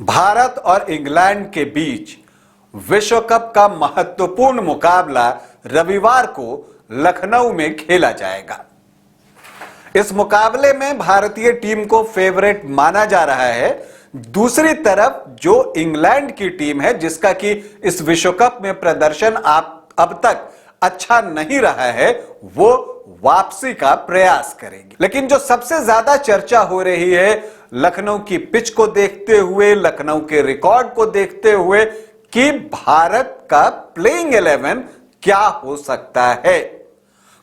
भारत और इंग्लैंड के बीच विश्व कप का महत्वपूर्ण मुकाबला रविवार को लखनऊ में खेला जाएगा। इस मुकाबले में भारतीय टीम को फेवरेट माना जा रहा है। दूसरी तरफ जो इंग्लैंड की टीम है, जिसका कि इस विश्व कप में प्रदर्शन अब तक अच्छा नहीं रहा है, वो वापसी का प्रयास करेगी। लेकिन जो सबसे ज्यादा चर्चा हो रही है लखनऊ की पिच को देखते हुए, लखनऊ के रिकॉर्ड को देखते हुए, कि भारत का प्लेइंग 11 क्या हो सकता है,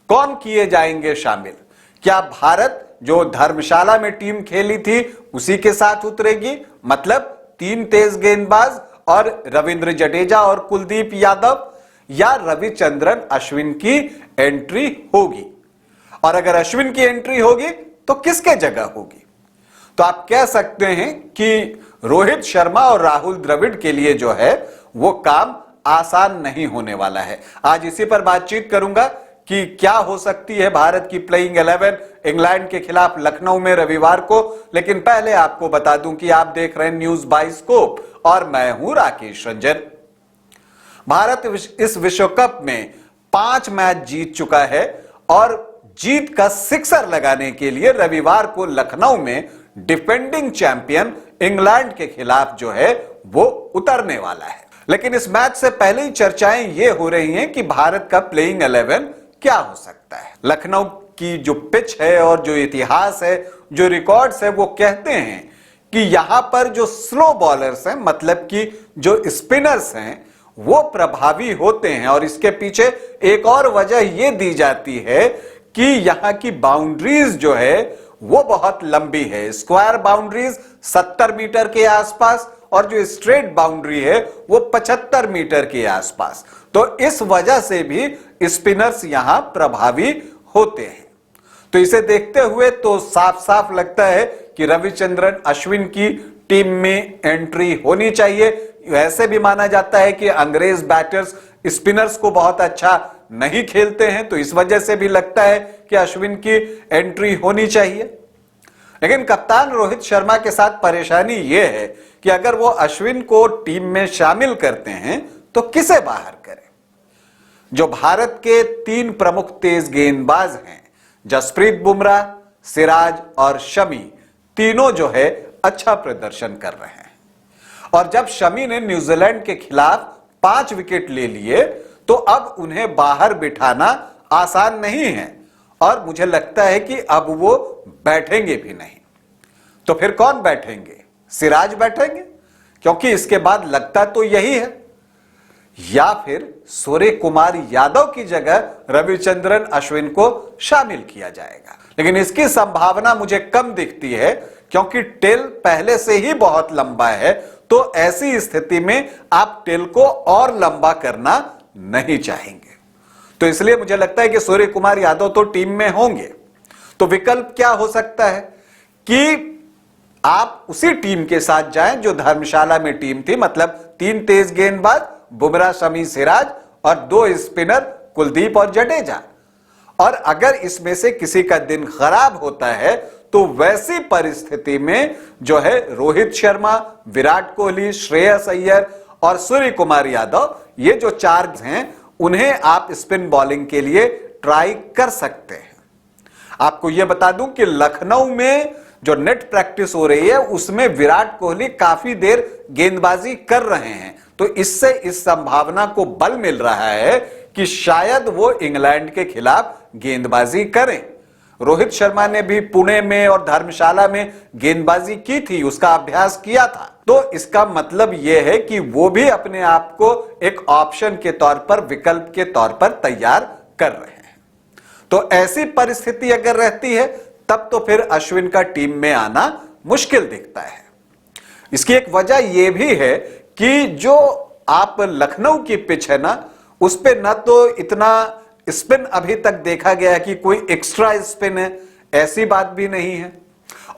कौन किए जाएंगे शामिल। क्या भारत जो धर्मशाला में टीम खेली थी उसी के साथ उतरेगी, मतलब 3 तेज गेंदबाज और रविंद्र जडेजा और कुलदीप यादव, या रविचंद्रन अश्विन की एंट्री होगी। और अगर अश्विन की एंट्री होगी तो किसके जगह होगी। तो आप कह सकते हैं कि रोहित शर्मा और राहुल द्रविड़ के लिए जो है वो काम आसान नहीं होने वाला है। आज इसी पर बातचीत करूंगा कि क्या हो सकती है भारत की प्लेइंग 11 इंग्लैंड के खिलाफ लखनऊ में रविवार को। लेकिन पहले आपको बता दूं कि आप देख रहे हैं न्यूज बाइस्कोप और मैं हूं राकेश रंजन। भारत इस विश्व कप में 5 मैच जीत चुका है और जीत का सिक्सर लगाने के लिए रविवार को लखनऊ में डिफेंडिंग चैंपियन इंग्लैंड के खिलाफ जो है वो उतरने वाला है। लेकिन इस मैच से पहले ही चर्चाएं ये हो रही हैं कि भारत का प्लेइंग 11 क्या हो सकता है। लखनऊ की जो पिच है और जो इतिहास है, जो रिकॉर्ड्स है, वो कहते हैं कि यहां पर जो स्लो बॉलर्स हैं, मतलब कि जो स्पिनर्स हैं, वो प्रभावी होते हैं। और इसके पीछे एक और वजह यह दी जाती है कि यहां की बाउंड्रीज जो है वो बहुत लंबी है। स्क्वायर बाउंड्रीज 70 मीटर के आसपास और जो स्ट्रेट बाउंड्री है वो 75 मीटर के आसपास। तो इस वजह से भी स्पिनर्स यहां प्रभावी होते हैं। तो इसे देखते हुए तो साफ साफ लगता है कि रविचंद्रन अश्विन की टीम में एंट्री होनी चाहिए। वैसे भी माना जाता है कि अंग्रेज बैटर्स स्पिनर्स को बहुत अच्छा नहीं खेलते हैं, तो इस वजह से भी लगता है कि अश्विन की एंट्री होनी चाहिए। लेकिन कप्तान रोहित शर्मा के साथ परेशानी यह है कि अगर वो अश्विन को टीम में शामिल करते हैं तो किसे बाहर करें। जो भारत के 3 प्रमुख तेज गेंदबाज हैं, जसप्रीत बुमराह, सिराज और शमी, तीनों जो है अच्छा प्रदर्शन कर रहे हैं। और जब शमी ने न्यूजीलैंड के खिलाफ 5 विकेट ले लिए तो अब उन्हें बाहर बिठाना आसान नहीं है और मुझे लगता है कि अब वो बैठेंगे भी नहीं। तो फिर कौन बैठेंगे? सिराज बैठेंगे, क्योंकि इसके बाद लगता तो यही है, या फिर सूर्य कुमार यादव की जगह रविचंद्रन अश्विन को शामिल किया जाएगा। लेकिन इसकी संभावना मुझे कम दिखती है क्योंकि टेल पहले से ही बहुत लंबा है। तो ऐसी स्थिति में आप टेल को और लंबा करना नहीं चाहेंगे। तो इसलिए मुझे लगता है कि सूर्य कुमार यादव तो टीम में होंगे। तो विकल्प क्या हो सकता है कि आप उसी टीम के साथ जाएं जो धर्मशाला में टीम थी, मतलब 3 तेज गेंदबाज बुमराह, शमी, सिराज और 2 स्पिनर कुलदीप और जडेजा। और अगर इसमें से किसी का दिन खराब होता है तो वैसी परिस्थिति में जो है रोहित शर्मा, विराट कोहली, श्रेयस अय्यर और सूर्य कुमार यादव, ये जो 4 हैं, उन्हें आप स्पिन बॉलिंग के लिए ट्राई कर सकते हैं। आपको यह बता दूं कि लखनऊ में जो नेट प्रैक्टिस हो रही है उसमें विराट कोहली काफी देर गेंदबाजी कर रहे हैं। तो इससे इस संभावना को बल मिल रहा है कि शायद वो इंग्लैंड के खिलाफ गेंदबाजी करें। रोहित शर्मा ने भी पुणे में और धर्मशाला में गेंदबाजी की थी, उसका अभ्यास किया था। तो इसका मतलब यह है कि वो भी अपने आप को एक ऑप्शन के तौर पर, विकल्प के तौर पर तैयार कर रहे हैं। तो ऐसी परिस्थिति अगर रहती है तब तो फिर अश्विन का टीम में आना मुश्किल दिखता है। इसकी एक वजह यह भी है कि जो आप लखनऊ की पिच है ना, उस पे ना तो इतना स्पिन अभी तक देखा गया कि कोई एक्स्ट्रा स्पिन है, ऐसी बात भी नहीं है।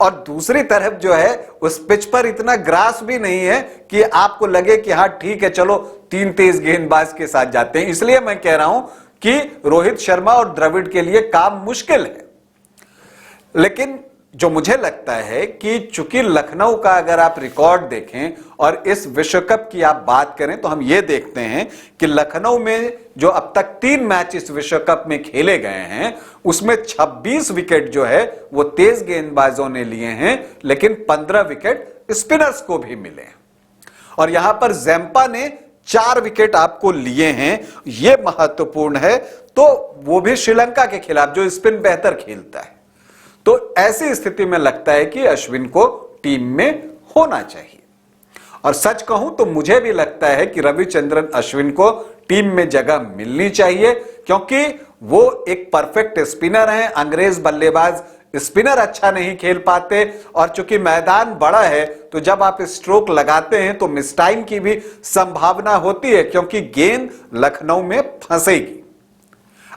और दूसरी तरफ जो है उस पिच पर इतना ग्रास भी नहीं है कि आपको लगे कि हाँ ठीक है, चलो 3 तेज गेंदबाज के साथ जाते हैं। इसलिए मैं कह रहा हूं कि रोहित शर्मा और द्रविड़ के लिए काम मुश्किल है। लेकिन जो मुझे लगता है कि चूंकि लखनऊ का अगर आप रिकॉर्ड देखें और इस विश्व कप की आप बात करें तो हम ये देखते हैं कि लखनऊ में जो अब तक 3 मैच इस विश्व कप में खेले गए हैं उसमें 26 विकेट जो है वो तेज गेंदबाजों ने लिए हैं, लेकिन 15 विकेट स्पिनर्स को भी मिले और यहां पर जैम्पा ने 4 विकेट आपको लिए हैं। यह महत्वपूर्ण है, तो वो भी श्रीलंका के खिलाफ जो स्पिन बेहतर खेलता है। तो ऐसी स्थिति में लगता है कि अश्विन को टीम में होना चाहिए और सच कहूं तो मुझे भी लगता है कि रविचंद्रन अश्विन को टीम में जगह मिलनी चाहिए, क्योंकि वो एक परफेक्ट स्पिनर हैं। अंग्रेज बल्लेबाज स्पिनर अच्छा नहीं खेल पाते और चूंकि मैदान बड़ा है तो जब आप स्ट्रोक लगाते हैं तो मिस टाइम की भी संभावना होती है, क्योंकि गेंद लखनऊ में फंसेगी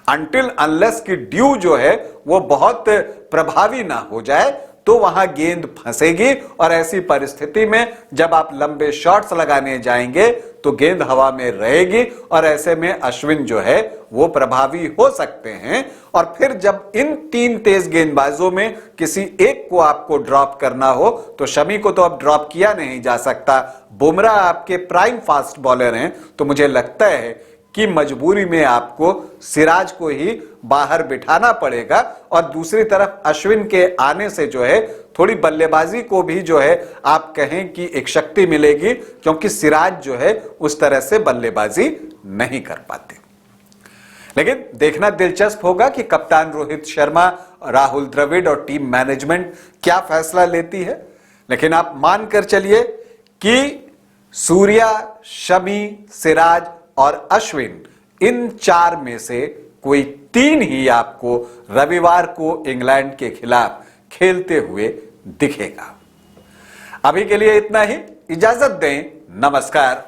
अनटिल अनलेस की ड्यू जो है वो बहुत प्रभावी ना हो जाए तो वहां गेंद फंसेगी और ऐसी परिस्थिति में जब आप लंबे शॉट्स लगाने जाएंगे तो गेंद हवा में रहेगी और ऐसे में अश्विन जो है वो प्रभावी हो सकते हैं। और फिर जब इन 3 तेज गेंदबाजों में किसी एक को आपको ड्रॉप करना हो तो शमी को तो अब ड्रॉप किया नहीं जा सकता, बुमराह आपके प्राइम फास्ट बॉलर हैं, तो मुझे लगता है कि मजबूरी में आपको सिराज को ही बाहर बिठाना पड़ेगा और दूसरी तरफ अश्विन के आने से जो है थोड़ी बल्लेबाजी को भी जो है आप कहें कि एक शक्ति मिलेगी, क्योंकि सिराज जो है उस तरह से बल्लेबाजी नहीं कर पाते। लेकिन देखना दिलचस्प होगा कि कप्तान रोहित शर्मा, राहुल द्रविड़ और टीम मैनेजमेंट क्या फैसला लेती है। लेकिन आप मानकर चलिए कि सूर्या, शमी, सिराज और अश्विन इन 4 में से कोई 3 ही आपको रविवार को इंग्लैंड के खिलाफ खेलते हुए दिखेगा। अभी के लिए इतना ही, इजाजत दें, नमस्कार।